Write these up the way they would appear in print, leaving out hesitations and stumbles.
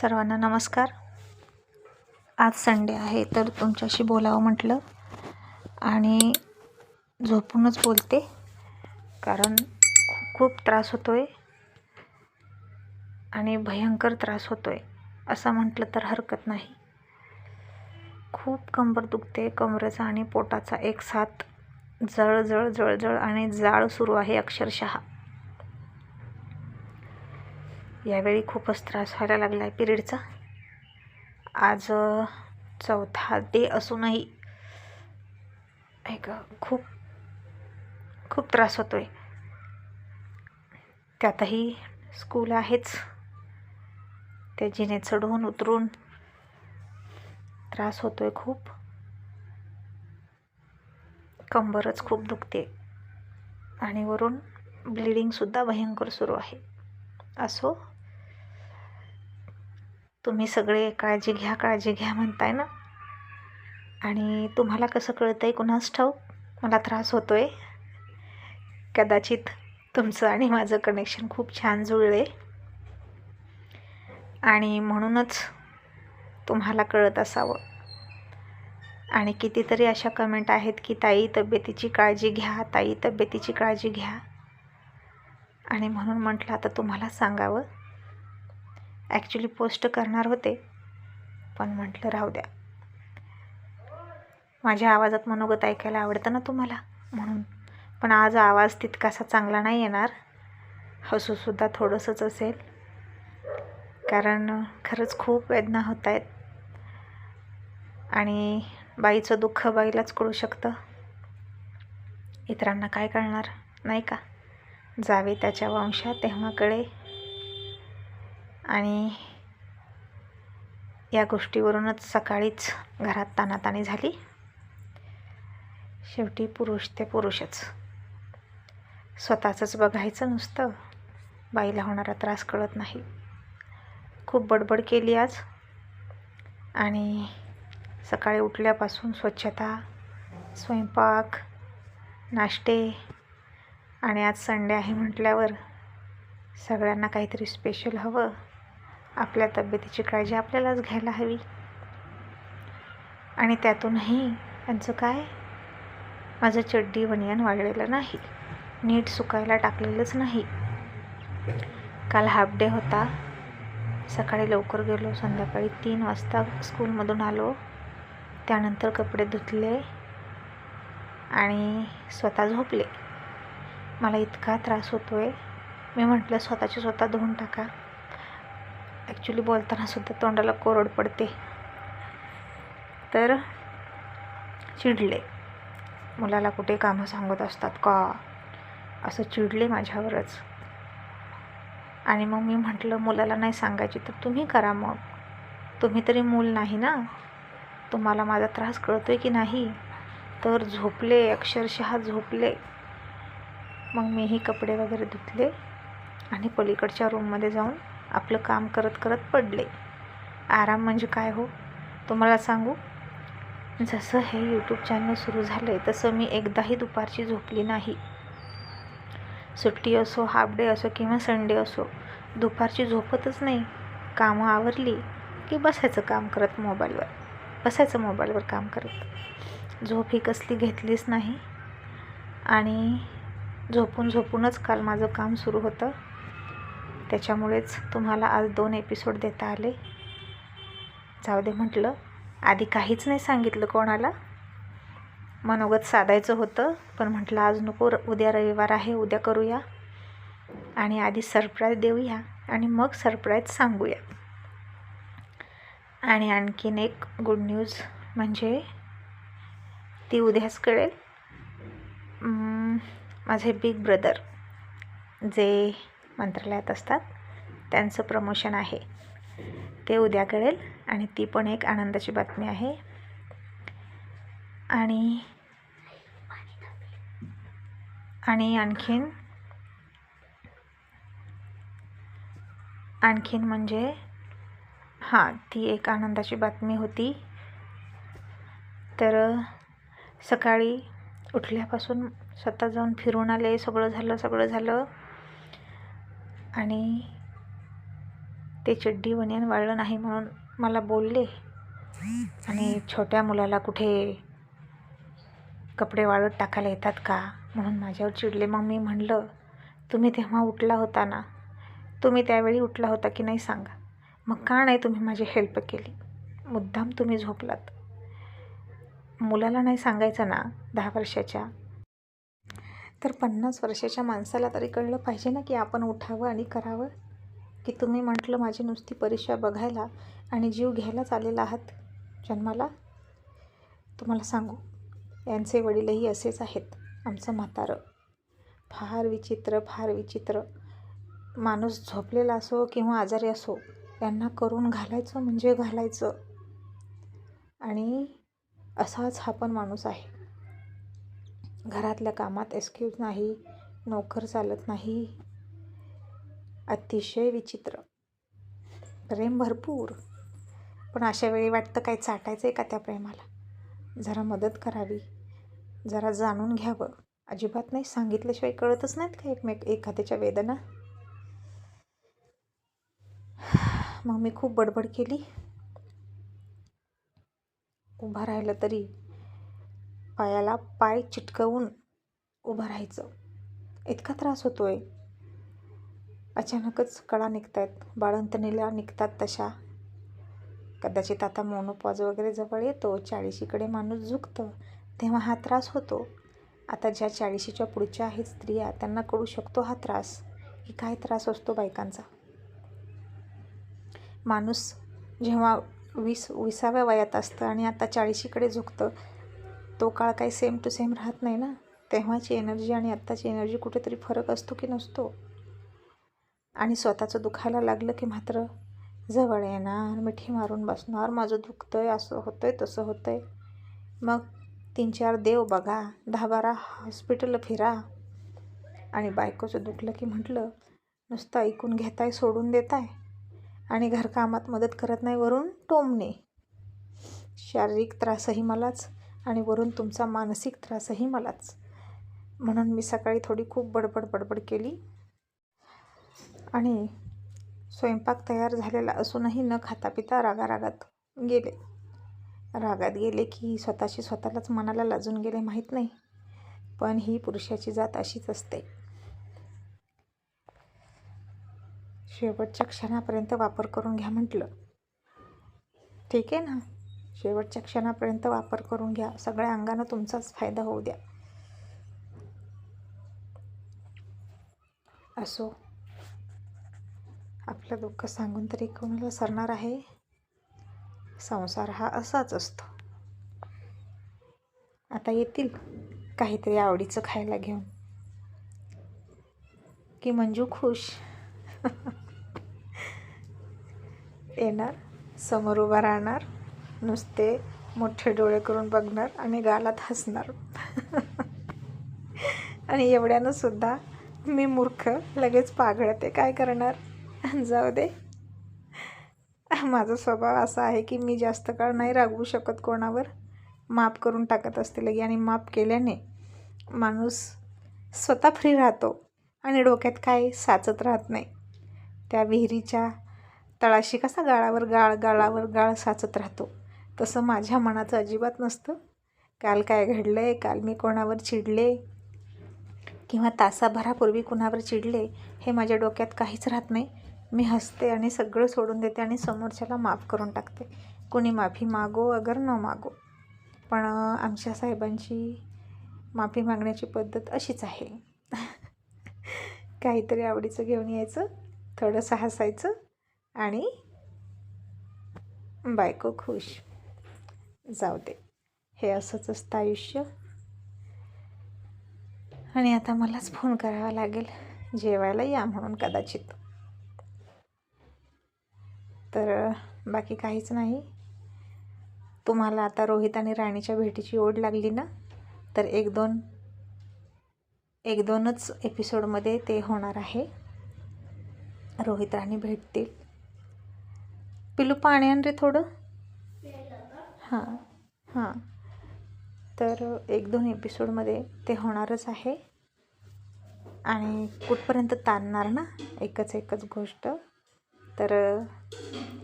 सर्वांना नमस्कार. आज संडे आहे तर तुमच्याशी बोलावं म्हटलं आणि झोपूनच बोलते कारण खूप त्रास होतोय आणि भयंकर त्रास होतोय असं म्हटलं तर हरकत नाही. खूप कंबर दुखते. कमरेचा आणि पोटाचा एक साथ जळजळ जळजळ आणि जाळ सुरू आहे अक्षरशः. यावेळी खूपच त्रास व्हायला लागला आहे पिरियडचा. आज चौथा डे असूनही खूप खूप त्रास होतोय. त्यातही स्कूल आहेच. त्या जिने चढून उतरून त्रास होतोय खूप. कंबरच खूप दुखते आणि वरून ब्लिडिंगसुद्धा भयंकर सुरू आहे. असो, तुम्ही सगळे काळजी घ्या म्हणताय ना, आणि तुम्हाला कसं कळतंय कुणास ठाऊक. मला त्रास होतोय. कदाचित तुमचं आणि माझं कनेक्शन खूप छान जुळले आणि म्हणूनच तुम्हाला कळत असावं. आणि कितीतरी अशा कमेंट आहेत की ताई तब्येतीची काळजी घ्या, ताई तब्येतीची काळजी घ्या. आणि म्हणून म्हटलं आता तुम्हाला सांगावं. ॲक्च्युली पोस्ट करणार होते पण म्हटलं राहू द्या. माझ्या आवाजात मनोगत ऐकायला आवडतं ना तुम्हाला, म्हणून. पण आज आवाज तितकासा चांगला नाही येणार. हसूसुद्धा थोडंसंच असेल कारण खरंच खूप वेदना होत आहेत आणि बाईचं दुःख बाईलाच कळू शकतं. इतरांना काय कळणार नाही का. जावे त्याच्या वंशात तेव्हा कळे. आणि या गोष्टीवरूनच सकाळीच घरात तानातानी झाली. शेवटी पुरुष ते पुरुषच. स्वतःचंच बघायचं नुसतं. बाईला होणारा त्रास कळत नाही. खूप बडबड केली आज आणि सकाळी उठल्यापासून स्वच्छता, स्वयंपाक, नाश्ते आणि आज संडे आहे म्हटल्यावर सगळ्यांना काहीतरी स्पेशल हवं. आपल्या तब्येतीची काळजी आपल्यालाच घ्यायला हवी. आणि त्यातूनही त्यांचं काय, माझं चड्डी बनियान वाळलेलं नाही, नीट सुकायला टाकलेलंच नाही. काल हाफ डे होता. सकाळी लवकर गेलो, संध्याकाळी 3 वाजता स्कूलमधून आलो. त्यानंतर कपडे धुतले आणि स्वतः झोपले. मला इतका त्रास होतोय. मी म्हटलं स्वतःची स्वतः धुवून टाका. ॲक्च्युली बोलताना सुद्धा तोंडाला कोरड पडते. तर चिडले. मुलाला कुठे कामं सांगत असतात का असं चिडले माझ्यावरच. आणि मग मी म्हटलं मुलाला नाही सांगायची तर तुम्ही करा. मग तुम्ही तरी मूल नाही ना, तुम्हाला माझा त्रास कळतोय की नाही. तर झोपले, अक्षरशः झोपले. मग मीही कपडे वगैरे धुतले आणि पलीकडच्या रूममध्ये जाऊन आपलं काम करत करत पडले. आराम म्हणजे काय हो तुम्हाला सांगू. जसं हे यूट्यूब चॅनल सुरू झालं आहे तसं मी एकदाही दुपारची झोपली नाही. सुट्टी असो, हाफ डे असो किंवा संडे असो, दुपारची झोपतच नाही. कामं आवरली की बसायचं काम करत मोबाईलवर, मोबाईलवर काम करत. झोप ही कसली घेतलीच नाही आणि झोपूनच काल माझं काम सुरू होतं. त्याच्यामुळेच तुम्हाला आज 2 एपिसोड देता आले. जाऊ दे म्हटलं. आधी काहीच नाही सांगितलं कोणाला. मनोगत साधायचं होतं पण म्हटलं आज नको, उद्या रविवार आहे, उद्या करूया. आणि आधी सरप्राईज देऊया आणि मग सरप्राईज सांगूया. आणि आणखीन एक गुड न्यूज म्हणजे ती उद्याच कळेल. माझे बिग ब्रदर जे मंत्रालयात असतात त्यांचं प्रमोशन आहे, ते उद्या कळेल. आणि ती पण एक आनंदाची बातमी आहे. आणि आणखीन म्हणजे ती एक आनंदाची बातमी होती. तर सकाळी उठल्यापासून स्वतः जाऊन फिरून आले. सगळं झालं. आणि ते चड्डी बनियान वाळलं नाही म्हणून मला बोलले, आणि छोट्या मुलाला कुठे कपडे वाळत टाकायला येतात का म्हणून माझ्यावर चिडले. मग मी म्हणलं, तुम्ही तेव्हा उठला होता ना, तुम्ही त्यावेळी उठला होता की नाही सांगा. मग का नाही तुम्ही माझी हेल्प केली? मुद्दाम तुम्ही झोपलात. मुलाला नाही सांगायचं ना 10 वर्षाच्या, तर 50 वर्षाच्या माणसाला तरी कळलं पाहिजे ना की आपण उठावं आणि करावं. की तुम्ही म्हटलं माझी नुसती परीक्षा बघायला आणि जीव घ्यायलाच आलेला आहात जन्माला. तुम्हाला सांगू, यांचे वडीलही असेच आहेत. आमचं म्हातारं फार विचित्र, फार विचित्र. माणूस झोपलेला असो किंवा आजारी असो, यांना करून घालायचं म्हणजे घालायचं. आणि असाच हा पण माणूस आहे. घरातल्या कामात एक्सक्यूज नाही, नोकर चालत नाही. अतिशय विचित्र. प्रेम भरपूर, पण अशा वेळी वाटतं काय चाटायचं आहे का त्या प्रेमाला? जरा मदत करावी, जरा जाणून घ्यावं. अजिबात नाही, सांगितल्याशिवाय कळतच नाहीत का एखाद्याच्या वेदना. मग मी खूप बडबड केली. उभं राहिलं तरी पायाला पाय चिटकवून उभं राहायचं, इतका त्रास होतोय. अचानकच कळा निघत आहेत, बाळंतणीला निघतात तशा. कदाचित आता मोनोपॉज वगैरे जवळ येतो, 40कडे माणूस झुकतं, तेव्हा हा त्रास होतो. आता ज्या 40च्या पुढच्या आहेत स्त्रिया, त्यांना कळू शकतो हा त्रास, की काय त्रास असतो बायकांचा. माणूस जेव्हा 20व्या वयात असतं आणि आता 40कडे झुकतं, तो काळ काही सेम टू सेम राहत नाही ना. तेव्हाची एनर्जी आणि आत्ताची एनर्जी कुठेतरी फरक असतो की नसतो. आणि स्वतःचं दुखायला लागलं की मात्र जवळ येणार, मिठी मारून बसणार, माझं दुखतंय, असं होतंय, तसं होतंय. मग 3-4 देव बघा, 10-12 हॉस्पिटल फिरा. आणि बायकोचं दुखलं की म्हटलं, नुसतं ऐकून घेताय, सोडून देताय आणि घरकामात मदत करत नाही, वरून टोमणे. शारीरिक त्रासही मलाच आणि वरून तुमचा मानसिक त्रासही मलाच. म्हणून मी सकाळी थोडी खूप बडबड केली. आणि स्वयंपाक तयार झालेला असूनही न खाता पिता रागारागात गेले. रागात गेले की स्वतःलाच मनाला लाजून गेले माहीत नाही. पण ही पुरुषाची जात अशीच असते. शेवटच्या क्षणापर्यंत वापर करून घ्या म्हटलं. ठीक आहे ना, शेवटच्या क्षणापर्यंत वापर करून घ्या, सगळ्या अंगानं तुमचाच फायदा होऊ द्या. असो, आपलं दुःख सांगून तरी कोणाला सरणार आहे? संसार हा असाच असतो. आता येतील काहीतरी आवडीचं खायला घेऊन की मंजू खुश. येणार, समोर उभा राहणार, नुसते मोठे डोळे करून बघणार आणि गालात हसणार. आणि एवढ्यानं सुद्धा मी मूर्ख, लगेच पागळते, काय करणार? जाऊ दे. माझा स्वभाव असा आहे की मी जास्त काळ नाही रागवू शकत कोणावर. माफ करून टाकत असते लगे. आणि माफ केल्याने माणूस स्वतः फ्री राहतो आणि डोक्यात काय साचत राहत नाही. त्या विहिरीच्या तळाशी कसा गाळावर गाळ साचत राहतो, तसं माझ्या मनाचं अजिबात नसतं. काल काय घडलं, काल मी कोणावर चिडले किंवा तासाभरापूर्वी कुणावर चिडले, हे माझ्या डोक्यात काहीच राहत नाही. मी हसते आणि सगळं सोडून देते आणि समोरच्याला माफ करून टाकते. कोणी माफी मागो अगर न मागो, पण आमच्या साहेबांची माफी मागण्याची पद्धत अशीच आहे. काहीतरी आवडीचं घेऊन यायचं, थोडंसं हसायचं आणि बायको खुश. जाऊ दे, हे असंच असतं आयुष्य. आणि आता मलाच फोन करावा लागेल, जेवायला या म्हणून कदाचित. तर बाकी काहीच नाही. तुम्हाला आता रोहित आणि राणीच्या भेटीची ओढ लागली ना, तर एक दोनच एपिसोडमध्ये ते होणार आहे. रोहित राणी भेटतील. पिलू पाणी आण रे थोडं. हां तर 1-2 एपिसोडमध्ये ते होणारच आहे. आणि कुठपर्यंत ताणणार ना एकच गोष्ट. तर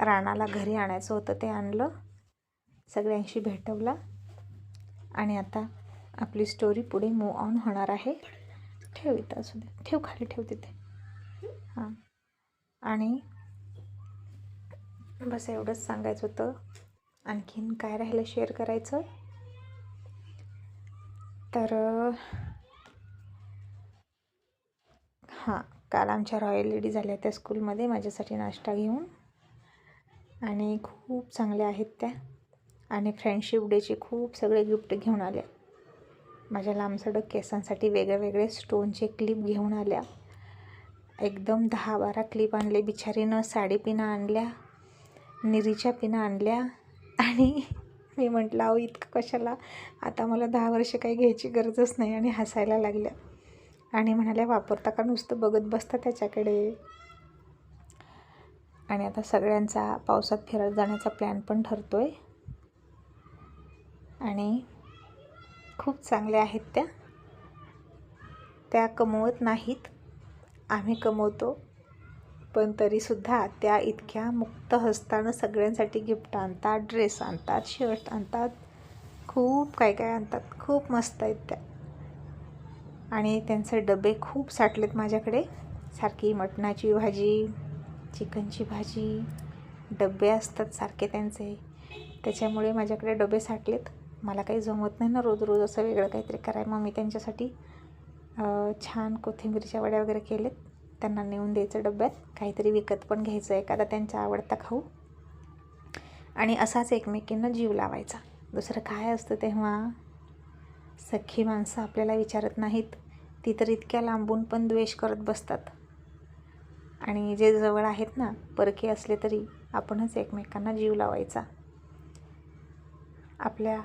राणाला घरी आणायचं होतं, ते आणलं, सगळ्यांशी भेटवलं आणि आता आपली स्टोरी पुढे मूव ऑन होणार आहे. ठेव इथं, असू दे, ठेव खाली, ठेव तिथे. हां, आणि बस एवढंच सांगायचं होतं. आणखीन काय राहिलं शेअर करायचं, तर हां, काल आमच्या रॉयल लेडी झाल्या त्या स्कूलमध्ये माझ्यासाठी नाश्ता घेऊन, आणि खूप चांगल्या आहेत त्या. आणि फ्रेंडशिप डेचे खूप सगळे गिफ्ट घेऊन आल्या. माझ्या लांबसडक केसांसाठी वेगळे वेगळे स्टोनचे क्लिप घेऊन आल्या. एकदम 10-12 क्लिप आणले बिचारीनं. साडी पिना आणल्या, निरीच्या पिना आणल्या. आणि मी म्हटलं, अहो इतकं कशाला, आता मला 10 वर्ष काही घ्यायची गरजच नाही. आणि हसायला लागल्या आणि म्हणाल्या, वापरता का नुसतं बघत बसता त्याच्याकडे. आणि आता सगळ्यांचा पावसात फिरायला जाण्याचा प्लॅन पण ठरतो आहे. आणि खूप चांगल्या आहेत त्या. त्या कमवत नाहीत, आम्ही कमवतो, पण तरीसुद्धा त्या इतक्या मुक्त हस्तानं सगळ्यांसाठी गिफ्ट आणतात, ड्रेस आणतात, शर्ट आणतात, खूप काय काय आणतात. खूप मस्त आहेत त्या. आणि त्यांचे डबे खूप साठलेत माझ्याकडे. सारखी मटणाची भाजी, चिकनची भाजी, डबे असतात सारखे त्यांचे. त्याच्यामुळे माझ्याकडे डबे साठलेत. मला काही जमत नाही ना रोज रोज असं वेगळं काहीतरी करायला. मग मी त्यांच्यासाठी छान कोथिंबीरच्या वड्या वगैरे केलेत. त्यांना नेऊन द्यायचं डब्यात. काहीतरी विकत पण घ्यायचं, एखादा त्यांचा आवडता खाऊ. आणि असाच एकमेकींना जीव लावायचा. दुसरं काय असतं तेव्हा. सख्खी माणसं आपल्याला विचारत नाहीत, ती तर इतक्या लांबून पण द्वेष करत बसतात. आणि जे जवळ आहेत ना, परके असले तरी आपणच एकमेकांना जीव लावायचा. आपल्या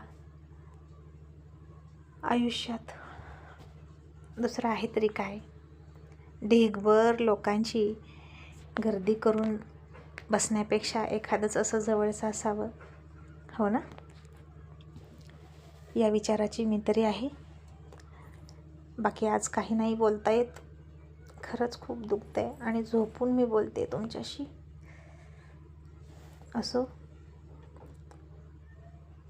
आयुष्यात दुसरं आहे तरी काय. ढीगभर लोकांची गर्दी करून बसण्यापेक्षा एखादंच असं जवळचं असावं, हो ना. या विचाराची मी तरी आहे. बाकी आज काही नाही बोलता येत. खरंच खूप दुखतं आहे आणि झोपून मी बोलते तुमच्याशी. असो,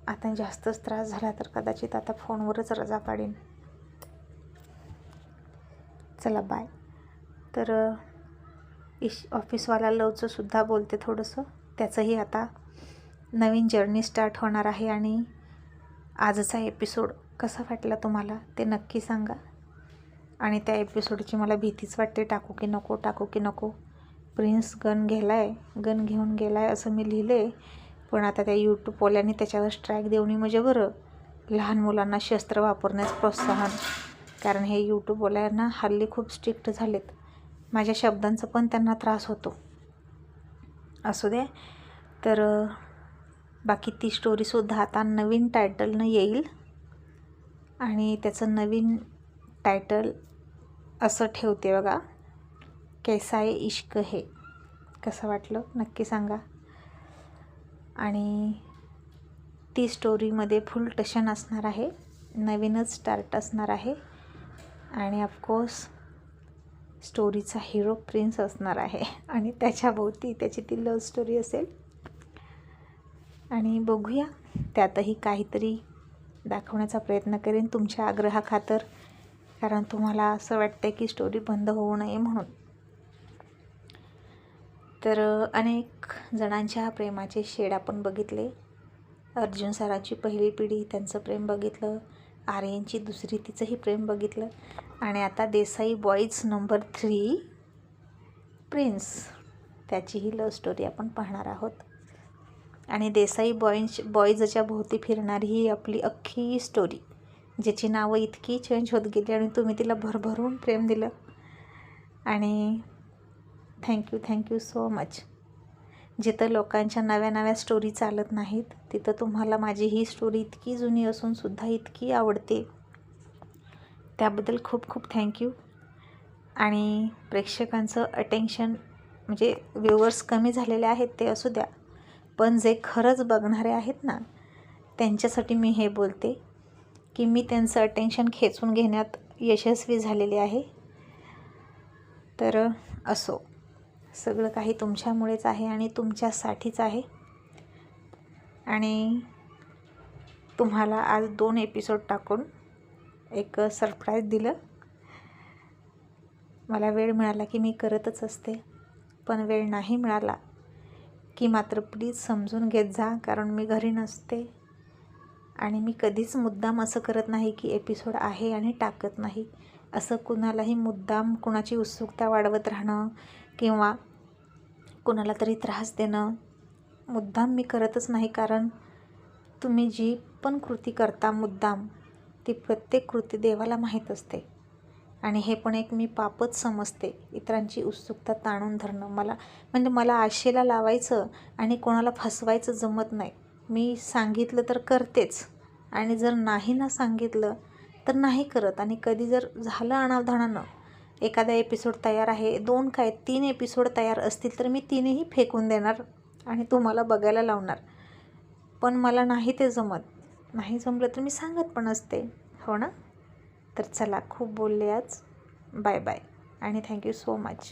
आता जास्तच त्रास झाला तर कदाचित आता फोनवरच रजा पाडीन. चला बाय. तर ऑफिसवाला लवचं सुद्धा बोलते थोडंसं. त्याचंही आता नवीन जर्नी स्टार्ट होणार आहे. आणि आजचा एपिसोड कसा वाटला तुम्हाला ते नक्की सांगा. आणि त्या एपिसोडची मला भीतीच वाटते, टाकू की नको, टाकू की नको. प्रिन्स गन घेऊन गेलाय असं मी लिहिलं आहे. पण आता त्या यूट्यूबवाल्यांनी त्याच्यावर स्ट्राईक देऊन म्हणजे बरं, लहान मुलांना शस्त्र वापरण्यास प्रोत्साहन. कारण हे यूट्यूबवाल्यांना हल्ली खूप स्ट्रिक्ट झालेत. माझ्या शब्दांचा पण त्यांना त्रास होतो. असू दे. तर बाकी ती स्टोरीसुद्धा आता नवीन टायटलनं येईल. आणि त्याचं नवीन टायटल असं ठेवते बघा, कैसा है इश्क है. कसं वाटलं नक्की सांगा. आणि ती स्टोरीमध्ये फुल टशन असणार आहे, नवीनच स्टार्ट असणार आहे. आणि ऑफकोर्स स्टोरीचा हिरो प्रिन्स असणार आहे. आणि त्याच्याभोवती त्याची ती लव्ह स्टोरी असेल. आणि बघूया, त्यातही काहीतरी दाखवण्याचा प्रयत्न करेन तुमच्या आग्रहाखातर. कारण तुम्हाला असं वाटतं की स्टोरी बंद होऊ नये म्हणून. तर अनेक जणांच्या प्रेमाचे शेड आपण बघितले. अर्जुन सरांची पहिली पिढी, त्यांचं प्रेम बघितलं. आर्यनची दुसरी, तिचंही प्रेम बघितलं. आणि आता देसाई बॉईज नंबर 3 प्रिन्स, त्याचीही लव्ह स्टोरी आपण पाहणार आहोत. आणि देसाई बॉईजच्या भोवती फिरणारी ही आपली अख्खी स्टोरी, ज्याची नावं इतकी चेंज होत गेली आणि तुम्ही तिला भरभरून प्रेम दिलं. आणि थँक्यू सो मच. जिथं लोकांच्या नव्या नव्या स्टोरी चालत नाहीत, तिथं तुम्हाला माझी ही स्टोरी इतकी जुनी असूनसुद्धा इतकी आवडते. त्याबद्दल खूप खूप थँक्यू. आणि प्रेक्षकांचं अटेन्शन, म्हणजे व्ह्यूवर्स कमी झालेले आहेत ते असू द्या, पण जे खरंच बघणारे आहेत ना, त्यांच्यासाठी मी हे बोलते की मी त्यांचं अटेन्शन खेचून घेण्यात यशस्वी झालेले आहे. तर असो, सगळं काही तुमच्यामुळेच आहे आणि तुमच्यासाठीच आहे. आणि तुम्हाला आज 2 एपिसोड टाकून एक सरप्राईज दिलं. मला वेळ मिळाला की मी करतच असते, पण वेळ नाही मिळाला की मात्र प्लीज समजून घेत जा, कारण मी घरी नसते. आणि मी कधीच मुद्दाम असं करत नाही की एपिसोड आहे आणि टाकत नाही. असं कुणालाही मुद्दाम कुणाची उत्सुकता वाढवत राहणं किंवा कुणाला तरी त्रास देणं मुद्दाम मी करतच नाही. कारण तुम्ही जी पण कृती करता मुद्दाम, ती प्रत्येक कृती देवाला माहीत असते. आणि हे पण एक मी पापच समजते, इतरांची उत्सुकता ताणून धरणं. मला आशेला लावायचं आणि कोणाला फसवायचं जमत नाही. मी सांगितलं तर करतेच, आणि जर नाही ना सांगितलं तर नाही करत. आणि कधी जर झालं अनावधानानं, एखादा एपिसोड तयार आहे, 2 काय 3 एपिसोड तयार असतील तर मी 3ही फेकून देणार आणि तुम्हाला बघायला लावणार. पण मला नाही ते जमत. नाही जमलं तर मी सांगत पण असते, हो ना. तर चला, खूप बोलले आज. बाय बाय आणि थँक्यू सो मच.